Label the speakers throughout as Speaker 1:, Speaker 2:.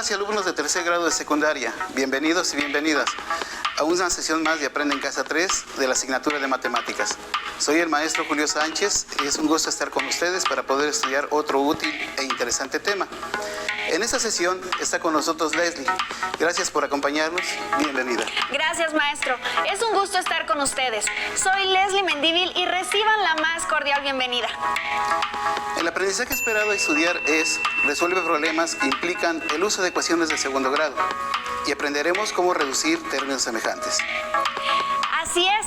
Speaker 1: Alumnas y alumnos de tercer grado de secundaria, bienvenidos y bienvenidas a una sesión más de Aprende en Casa 3 de la asignatura de Matemáticas. Soy el maestro Julio Sánchez y es un gusto estar con ustedes para poder estudiar otro útil e interesante tema. En esta sesión está con nosotros Leslie. Gracias por acompañarnos. Bienvenida.
Speaker 2: Gracias, maestro. Es un gusto estar con ustedes. Soy Leslie Mendívil y reciban la más cordial bienvenida.
Speaker 1: El aprendizaje esperado a estudiar es resuelve problemas que implican el uso de ecuaciones de segundo grado y aprenderemos cómo reducir términos semejantes.
Speaker 2: Así es.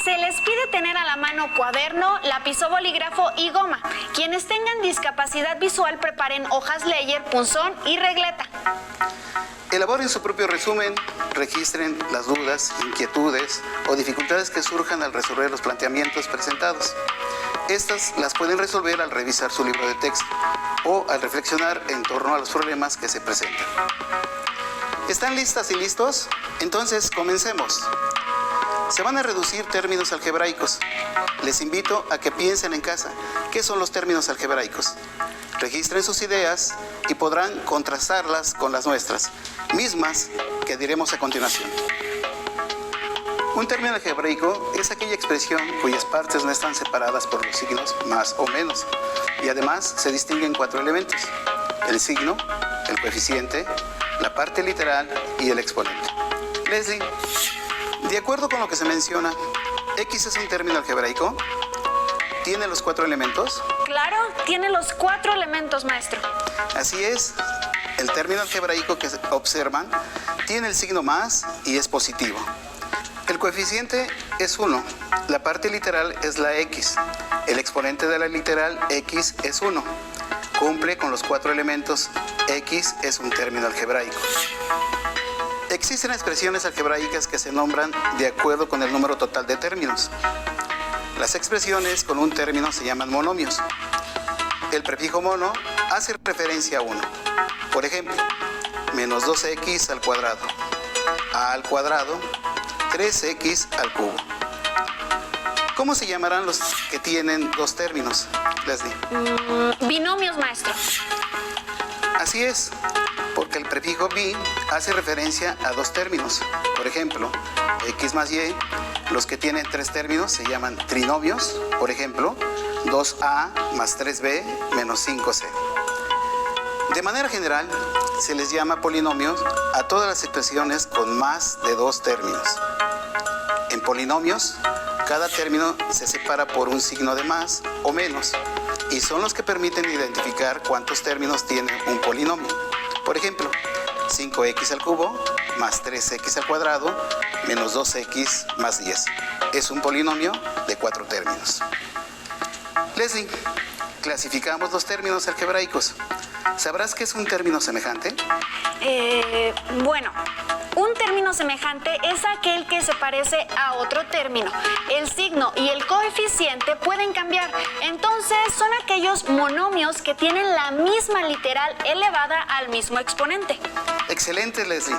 Speaker 2: Se les pide tener a la mano cuaderno, lápiz o bolígrafo y goma. Quienes tengan discapacidad visual preparen hojas Leyer, punzón y regleta.
Speaker 1: Elaboren su propio resumen, registren las dudas, inquietudes o dificultades que surjan al resolver los planteamientos presentados. Estas las pueden resolver al revisar su libro de texto o al reflexionar en torno a los problemas que se presentan. ¿Están listas y listos? Entonces, comencemos. Se van a reducir términos algebraicos. Les invito a que piensen en casa. ¿Qué son los términos algebraicos? Registren sus ideas y podrán contrastarlas con las nuestras, mismas que diremos a continuación. Un término algebraico es aquella expresión cuyas partes no están separadas por los signos más o menos y además se distinguen 4 elementos: el signo, el coeficiente, la parte literal y el exponente. Leslie, de acuerdo con lo que se menciona, ¿X es un término algebraico? ¿Tiene los 4 elementos?
Speaker 2: Claro, tiene los 4 elementos, maestro.
Speaker 1: Así es. El término algebraico que observan tiene el signo más y es positivo. El coeficiente es 1. La parte literal es la X. El exponente de la literal X es 1. Cumple con los 4 elementos. X es un término algebraico. Existen expresiones algebraicas que se nombran de acuerdo con el número total de términos. Las expresiones con un término se llaman monomios. El prefijo mono hace referencia a 1. Por ejemplo, menos 2x al cuadrado, a al cuadrado, 3x al cubo. ¿Cómo se llamarán los que tienen 2 términos, Leslie?
Speaker 2: Binomios, maestro.
Speaker 1: Así es, porque el prefijo bi hace referencia a 2 términos. Por ejemplo, x más y, los que tienen 3 términos se llaman trinomios. Por ejemplo, 2a más 3b menos 5c. De manera general, se les llama polinomios a todas las expresiones con más de 2 términos. En polinomios, cada término se separa por un signo de más o menos y son los que permiten identificar cuántos términos tiene un polinomio. Por ejemplo, 5x al cubo más 3x al cuadrado menos 2x más 10. Es un polinomio de 4 términos. Leslie, clasificamos los términos algebraicos. ¿Sabrás qué es un término semejante?
Speaker 2: Bueno, un término semejante es aquel que se parece a otro término. El signo y el coeficiente pueden cambiar. Entonces, son aquellos monomios que tienen la misma literal elevada al mismo exponente.
Speaker 1: Excelente, Leslie.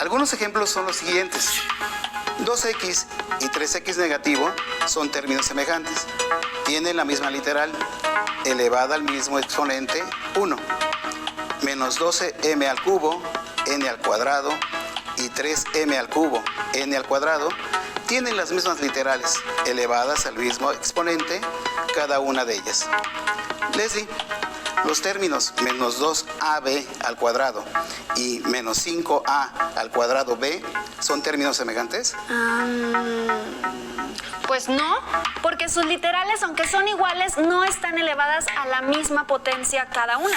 Speaker 1: Algunos ejemplos son los siguientes. 2x y 3x negativo son términos semejantes. Tienen la misma literal, elevada al mismo exponente 1. Menos 12m al cubo, n al cuadrado, y 3m al cubo, n al cuadrado, tienen las mismas literales, elevadas al mismo exponente, cada una de ellas. Leslie, los términos menos 2ab al cuadrado y menos 5a al cuadrado b, ¿son términos semejantes?
Speaker 2: Pues no, porque sus literales, aunque son iguales, no están elevadas a la misma potencia cada una.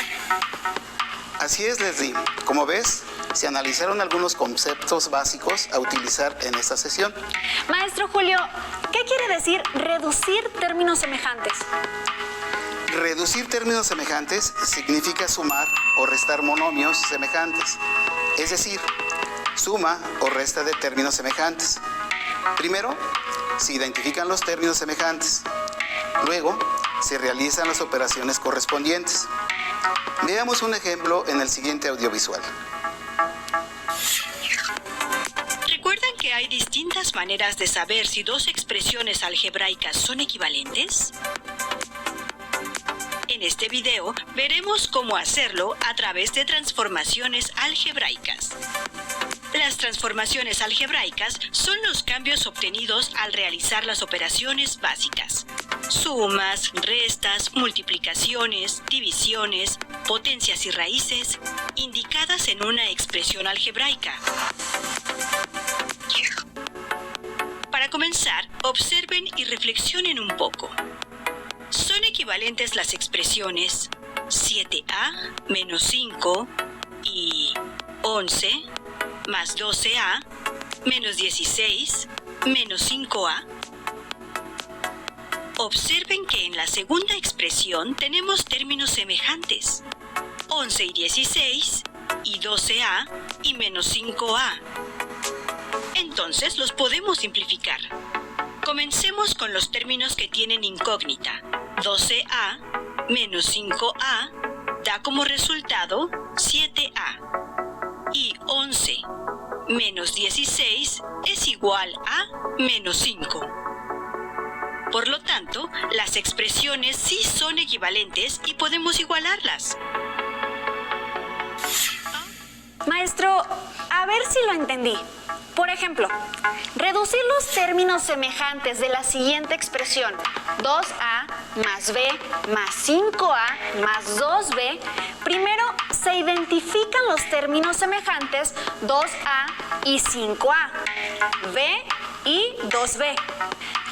Speaker 1: Así es, Leslie. Como ves, se analizaron algunos conceptos básicos a utilizar en esta sesión.
Speaker 2: Maestro Julio, ¿qué quiere decir reducir términos semejantes?
Speaker 1: Reducir términos semejantes significa sumar o restar monomios semejantes, es decir, suma o resta de términos semejantes. Primero, se identifican los términos semejantes. Luego, se realizan las operaciones correspondientes. Veamos un ejemplo en el siguiente audiovisual.
Speaker 3: ¿Recuerdan que hay distintas maneras de saber si 2 expresiones algebraicas son equivalentes? En este video veremos cómo hacerlo a través de transformaciones algebraicas. Las transformaciones algebraicas son los cambios obtenidos al realizar las operaciones básicas: sumas, restas, multiplicaciones, divisiones, potencias y raíces, indicadas en una expresión algebraica. Para comenzar, observen y reflexionen un poco. ¿Son equivalentes las expresiones 7a menos 5 y 11 más 12a menos 16 menos 5a? Observen que en la segunda expresión tenemos términos semejantes: 11 y 16 y 12a y menos 5a. Entonces los podemos simplificar. Comencemos con los términos que tienen incógnita. 12a menos 5a da como resultado 7a. Y 11 menos 16 es igual a menos 5. Por lo tanto, las expresiones sí son equivalentes y podemos igualarlas.
Speaker 2: Maestro, a ver si lo entendí. Por ejemplo, reducir los términos semejantes de la siguiente expresión: 2a más b más 5a más 2b. Primero se identifican los términos semejantes 2a y 5a, b y 2b.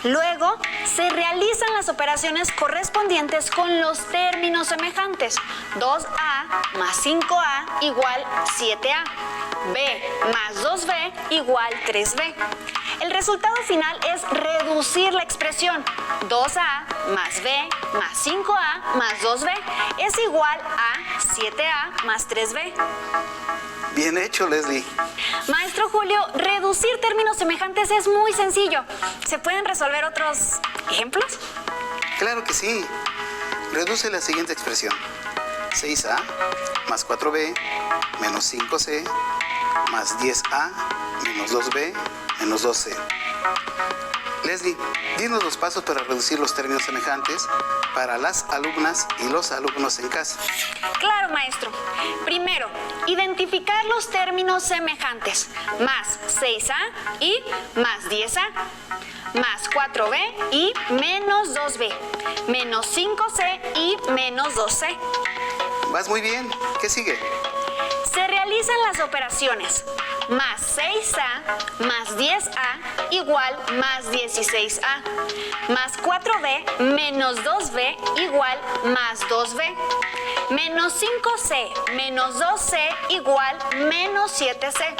Speaker 2: Luego se realizan las operaciones correspondientes con los términos semejantes: 2a más 5a igual 7a, b más 2b igual 3b. El resultado final es reducir la expresión: 2a más b más 5a más 2b es igual a 7a más 3b.
Speaker 1: Bien hecho, Leslie.
Speaker 2: Maestro Julio, reducir términos semejantes es muy sencillo. ¿Se pueden resolver otros ejemplos?
Speaker 1: Claro que sí. Reduce la siguiente expresión: 6a más 4b menos 5c más 10a menos 2b menos 2c. Leslie, dinos los pasos para reducir los términos semejantes para las alumnas y los alumnos en casa.
Speaker 2: Claro, maestro. Primero, identificar los términos semejantes: más 6a y más 10a, más 4b y menos 2b, menos 5c y menos 2c.
Speaker 1: Vas muy bien. ¿Qué sigue?
Speaker 2: Se realizan las operaciones: más 6a más 10a igual más 16a, más 4b menos 2b igual más 2b, menos 5c menos 2c igual menos 7c.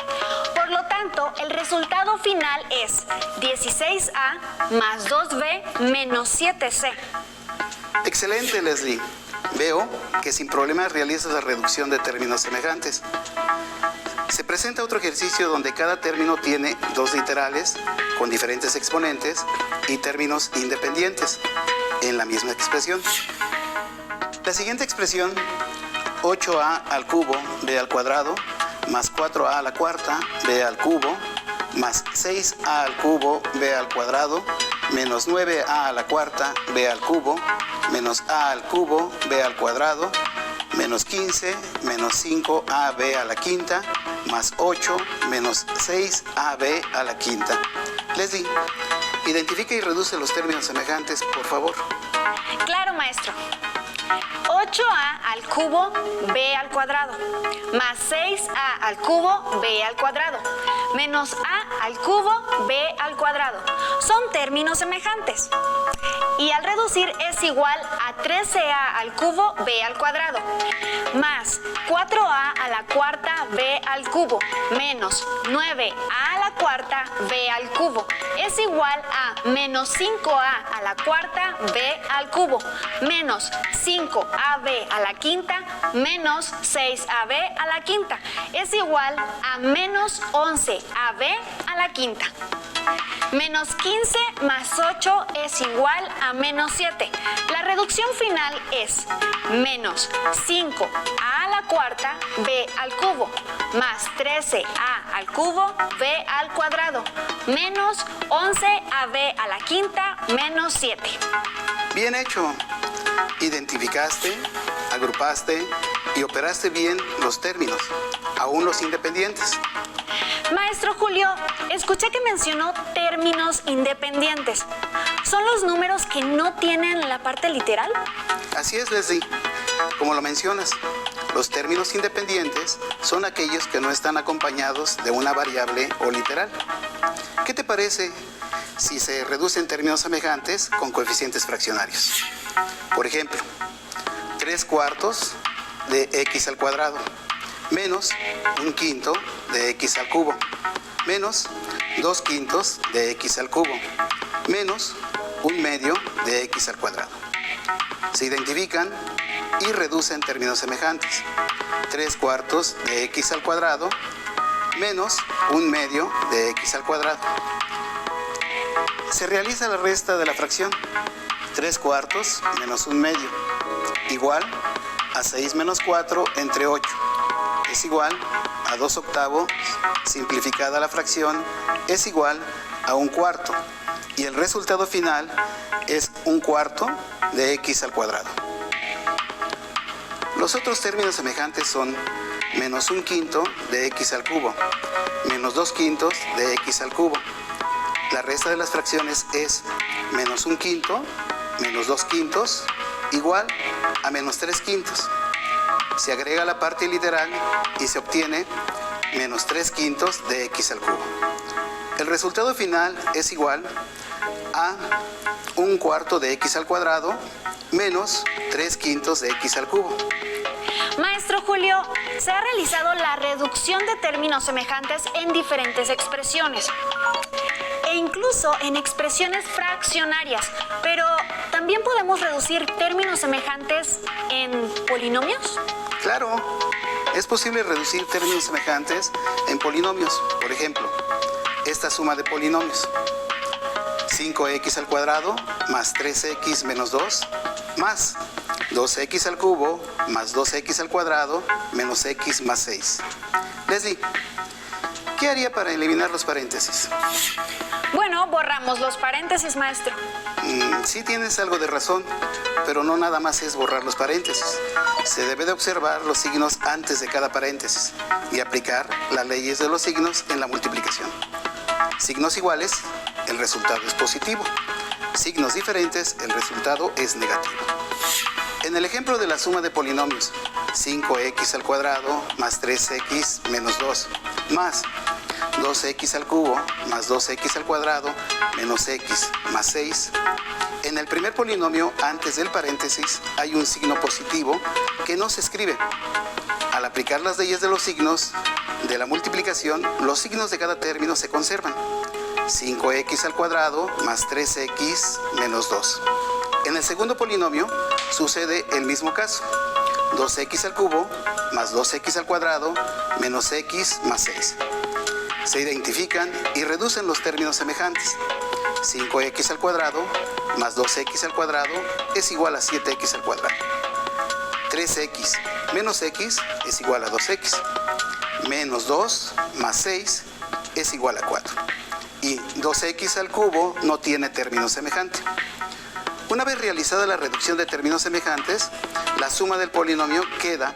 Speaker 2: Por lo tanto, el resultado final es 16a más 2b menos 7c.
Speaker 1: Excelente, Leslie. Veo que sin problemas realizas la reducción de términos semejantes. Se presenta otro ejercicio donde cada término tiene dos literales con diferentes exponentes y términos independientes en la misma expresión. La siguiente expresión: 8a al cubo b al cuadrado más 4a a la cuarta b al cubo más 6a al cubo b al cuadrado menos 9a a la cuarta b al cubo menos a al cubo b al cuadrado menos 15 menos 5ab a la quinta más 8 menos 6ab a la quinta. Leslie, identifica y reduce los términos semejantes, por favor.
Speaker 2: Claro, maestro. 8a al cubo b al cuadrado más 6a al cubo b al cuadrado menos a al cubo b al cuadrado son términos semejantes, y al reducir es igual a 13a al cubo b al cuadrado más 4a a la cuarta b al cubo menos 9a a la cuarta b al cubo es igual a menos 5a a la cuarta b al cubo menos 5ab a la quinta menos 6ab a la quinta es igual a menos 11ab a la quinta. Menos 15 más 8 es igual a menos 7. La reducción final es menos 5a a la cuarta b al cubo más 13a al cubo b al cuadrado menos 11ab a la quinta menos 7.
Speaker 1: Bien hecho. Identificaste, agrupaste y operaste bien los términos, aún los independientes.
Speaker 2: Maestro Julio, escuché que mencionó términos independientes. ¿Son los números que no tienen la parte literal?
Speaker 1: Así es, Leslie. Como lo mencionas, los términos independientes son aquellos que no están acompañados de una variable o literal. ¿Qué te parece si se reducen términos semejantes con coeficientes fraccionarios? Por ejemplo, 3/4 de x al cuadrado menos 1/5 de x al cubo menos 2/5 de x al cubo menos 1/2 de x al cuadrado. Se identifican y reducen términos semejantes. 3/4 de x al cuadrado menos 1/2 de x al cuadrado. Se realiza la resta de la fracción. 3/4 menos 1/2 igual a 6 menos 4 entre 8. Es igual a 2/8, simplificada la fracción, es igual a 1/4. Y el resultado final es 1/4 de x al cuadrado. Los otros términos semejantes son menos 1/5 de x al cubo, menos 2/5 de x al cubo. La resta de las fracciones es menos 1/5 menos 2/5 igual a menos 3/5. Se agrega la parte literal y se obtiene menos 3/5 de x al cubo. El resultado final es igual a 1/4 de x al cuadrado menos 3/5 de x al cubo.
Speaker 2: Maestro Julio, se ha realizado la reducción de términos semejantes en diferentes expresiones e incluso en expresiones fraccionarias, pero ¿también podemos reducir términos semejantes en polinomios?
Speaker 1: Claro, es posible reducir términos semejantes en polinomios. Por ejemplo, esta suma de polinomios: 5x al cuadrado más 3x menos 2 más 2x al cubo más 2x al cuadrado menos x más 6. Leslie, ¿qué haría para eliminar los paréntesis?
Speaker 2: Bueno, borramos los paréntesis, maestro.
Speaker 1: Sí tienes algo de razón, pero no nada más es borrar los paréntesis. Se debe de observar los signos antes de cada paréntesis y aplicar las leyes de los signos en la multiplicación. Signos iguales, el resultado es positivo. Signos diferentes, el resultado es negativo. En el ejemplo de la suma de polinomios, 5x al cuadrado más 3x menos 2 más 2x al cubo más 2x al cuadrado menos x más 6. En el primer polinomio, antes del paréntesis, hay un signo positivo que no se escribe. Al aplicar las leyes de los signos de la multiplicación, los signos de cada término se conservan. 5x al cuadrado más 3x menos 2. En el segundo polinomio sucede el mismo caso. 2x al cubo más 2x al cuadrado menos x más 6. Se identifican y reducen los términos semejantes. 5x al cuadrado más 2x al cuadrado es igual a 7x al cuadrado. 3x menos x es igual a 2x. Menos 2 más 6 es igual a 4. Y 2x al cubo no tiene término semejante. Una vez realizada la reducción de términos semejantes, la suma del polinomio queda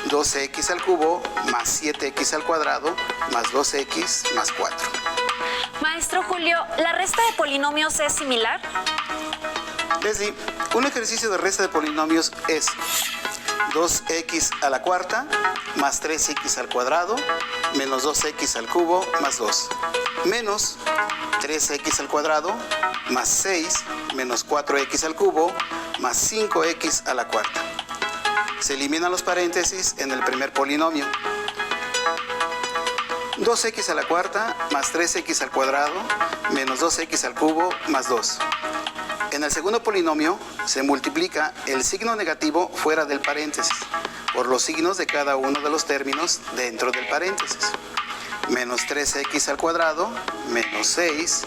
Speaker 1: 2x al cubo más 7x al cuadrado más 2x más 4.
Speaker 2: Maestro Julio, ¿la resta de polinomios es similar?
Speaker 1: Leslie, un ejercicio de resta de polinomios es 2x a la cuarta más 3x al cuadrado menos 2x al cubo más 2 menos 3x al cuadrado más 6 menos 4x al cubo más 5x a la cuarta. Se eliminan los paréntesis en el primer polinomio. 2x a la cuarta más 3x al cuadrado menos 2x al cubo más 2. En el segundo polinomio se multiplica el signo negativo fuera del paréntesis por los signos de cada uno de los términos dentro del paréntesis. Menos 3x al cuadrado menos 6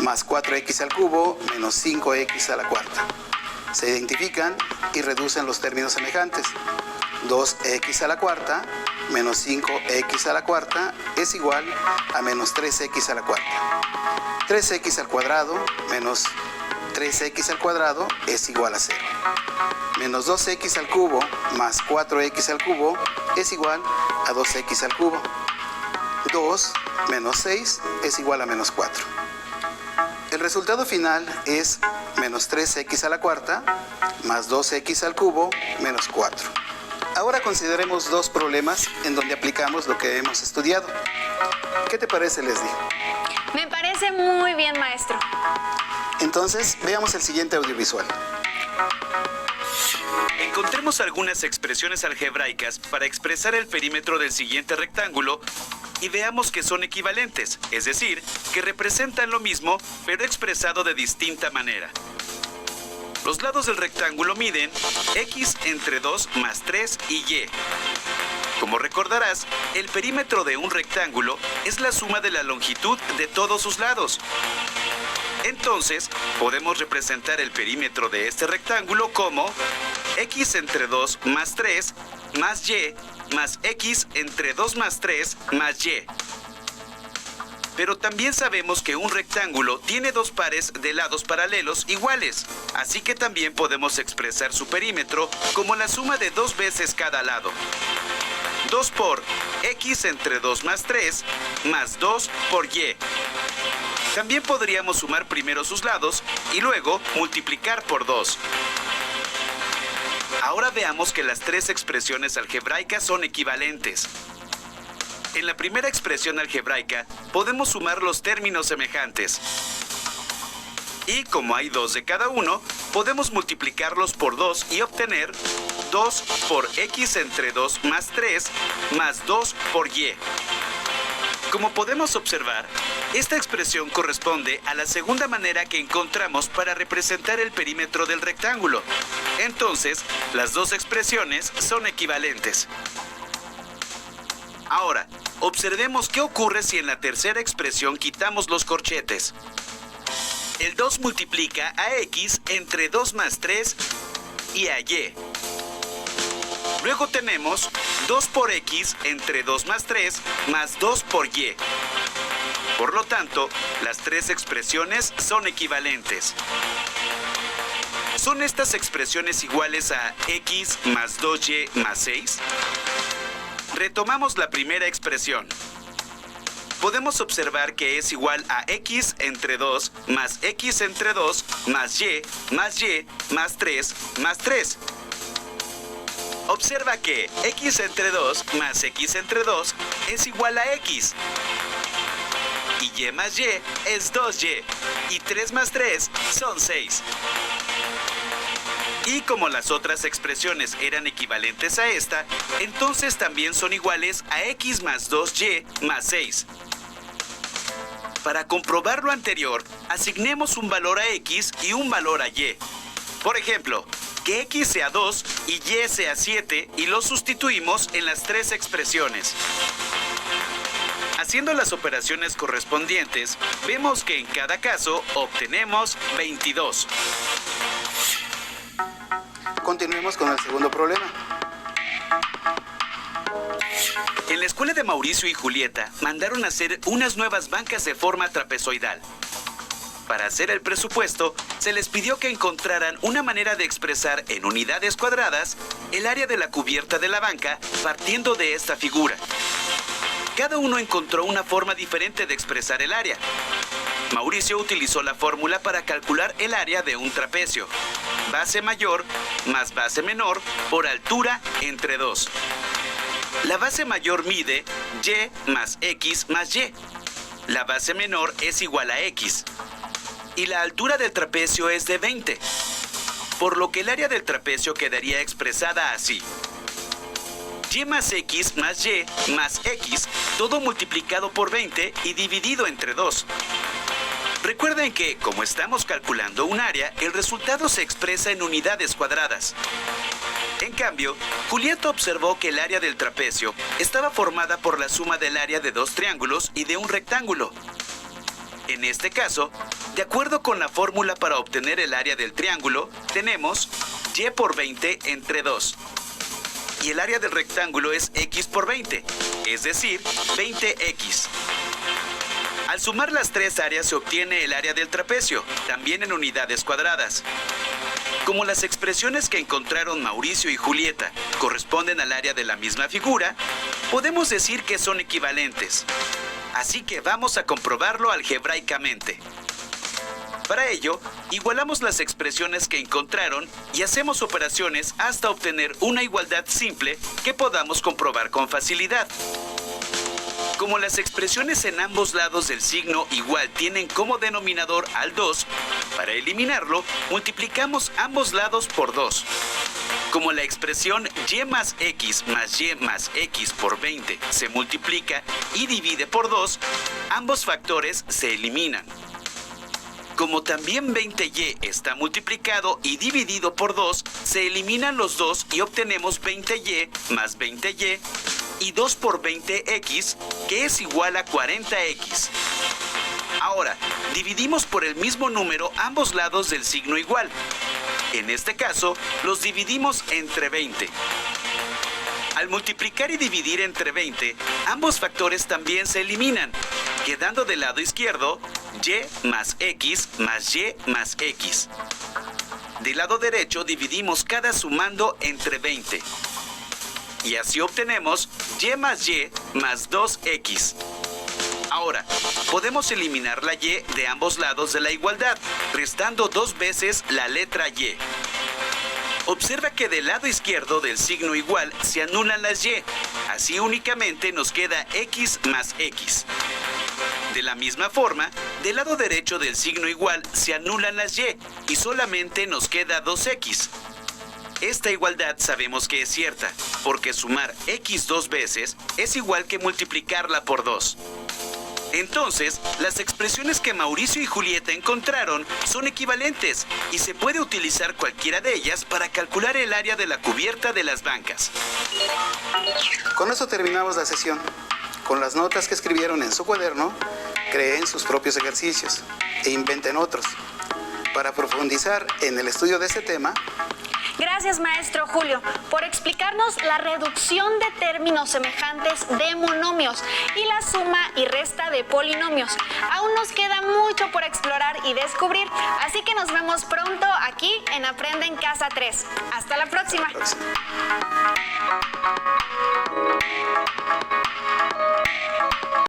Speaker 1: más 4x al cubo menos 5x a la cuarta. Se identifican y reducen los términos semejantes. 2x a la cuarta menos 5x a la cuarta es igual a menos 3x a la cuarta. 3x al cuadrado menos 3x al cuadrado es igual a 0. Menos 2x al cubo más 4x al cubo es igual a 2x al cubo. 2 menos 6 es igual a menos 4. El resultado final es menos 3x a la cuarta más 2x al cubo menos 4. Ahora consideremos dos problemas en donde aplicamos lo que hemos estudiado. ¿Qué te parece, Leslie?
Speaker 2: Me parece muy bien, maestro.
Speaker 1: Entonces, veamos el siguiente audiovisual.
Speaker 4: Encontremos algunas expresiones algebraicas para expresar el perímetro del siguiente rectángulo y veamos que son equivalentes, es decir, que representan lo mismo, pero expresado de distinta manera. Los lados del rectángulo miden x entre 2 más 3 y y. Como recordarás, el perímetro de un rectángulo es la suma de la longitud de todos sus lados. Entonces, podemos representar el perímetro de este rectángulo como x entre 2 más 3 más y más x entre 2 más 3 más y. Pero también sabemos que un rectángulo tiene dos pares de lados paralelos iguales, así que también podemos expresar su perímetro como la suma de dos veces cada lado. 2 por x entre 2 más 3 más 2 por y. También podríamos sumar primero sus lados y luego multiplicar por 2. Ahora veamos que las tres expresiones algebraicas son equivalentes. En la primera expresión algebraica podemos sumar los términos semejantes. Y como hay dos de cada uno, podemos multiplicarlos por 2 y obtener 2 por x entre 2 más 3 más 2 por y. Como podemos observar, esta expresión corresponde a la segunda manera que encontramos para representar el perímetro del rectángulo. Entonces, las dos expresiones son equivalentes. Ahora, observemos qué ocurre si en la tercera expresión quitamos los corchetes. El 2 multiplica a x entre 2 más 3 y a y. Luego tenemos 2 por x entre 2 más 3 más 2 por y. Por lo tanto, las tres expresiones son equivalentes. ¿Son estas expresiones iguales a x más 2y más 6? Retomamos la primera expresión. Podemos observar que es igual a x entre 2 más x entre 2 más y más 3 más 3. Observa que x entre 2 más x entre 2 es igual a x. Y y más y es 2y. Y 3 más 3 son 6. Y como las otras expresiones eran equivalentes a esta, entonces también son iguales a x más 2y más 6. Para comprobar lo anterior, asignemos un valor a x y un valor a y. Por ejemplo, que x sea 2 y y sea 7 y los sustituimos en las tres expresiones. Haciendo las operaciones correspondientes, vemos que en cada caso obtenemos 22.
Speaker 1: Continuemos con el segundo problema.
Speaker 4: En la escuela de Mauricio y Julieta mandaron a hacer unas nuevas bancas de forma trapezoidal. Para hacer el presupuesto, se les pidió que encontraran una manera de expresar en unidades cuadradas el área de la cubierta de la banca partiendo de esta figura. Cada uno encontró una forma diferente de expresar el área. Mauricio utilizó la fórmula para calcular el área de un trapecio. Base mayor más base menor por altura entre 2. La base mayor mide y más x más y. La base menor es igual a x. Y la altura del trapecio es de 20. Por lo que el área del trapecio quedaría expresada así. Y más x más y más x, todo multiplicado por 20 y dividido entre 2. Recuerden que, como estamos calculando un área, el resultado se expresa en unidades cuadradas. En cambio, Julieta observó que el área del trapecio estaba formada por la suma del área de dos triángulos y de un rectángulo. En este caso, de acuerdo con la fórmula para obtener el área del triángulo, tenemos y por 20 entre 2. Y el área del rectángulo es x por 20, es decir, 20x. Al sumar las tres áreas se obtiene el área del trapecio, también en unidades cuadradas. Como las expresiones que encontraron Mauricio y Julieta corresponden al área de la misma figura, podemos decir que son equivalentes. Así que vamos a comprobarlo algebraicamente. Para ello, igualamos las expresiones que encontraron y hacemos operaciones hasta obtener una igualdad simple que podamos comprobar con facilidad. Como las expresiones en ambos lados del signo igual tienen como denominador al 2, para eliminarlo, multiplicamos ambos lados por 2. Como la expresión y más x por 20 se multiplica y divide por 2, ambos factores se eliminan. Como también 20y está multiplicado y dividido por 2, se eliminan los 2 y obtenemos 20y más 20y y 2 por 20x, que es igual a 40x. Ahora, dividimos por el mismo número ambos lados del signo igual. En este caso, los dividimos entre 20. Al multiplicar y dividir entre 20, ambos factores también se eliminan, quedando del lado izquierdo y más x más y más x. Del lado derecho dividimos cada sumando entre 20. Y así obtenemos y más 2x. Ahora, podemos eliminar la y de ambos lados de la igualdad, restando 2 veces la letra y. Observa que del lado izquierdo del signo igual se anulan las y, así únicamente nos queda x más x. De la misma forma, del lado derecho del signo igual se anulan las y solamente nos queda 2x. Esta igualdad sabemos que es cierta, porque sumar x 2 veces es igual que multiplicarla por 2. Entonces, las expresiones que Mauricio y Julieta encontraron son equivalentes y se puede utilizar cualquiera de ellas para calcular el área de la cubierta de las bancas.
Speaker 1: Con eso terminamos la sesión. Con las notas que escribieron en su cuaderno, creen sus propios ejercicios e inventen otros. Para profundizar en el estudio de este tema,
Speaker 2: Gracias, maestro Julio, por explicarnos la reducción de términos semejantes de monomios y la suma y resta de polinomios. Aún nos queda mucho por explorar y descubrir, así que nos vemos pronto aquí en Aprende en Casa 3. Hasta la próxima.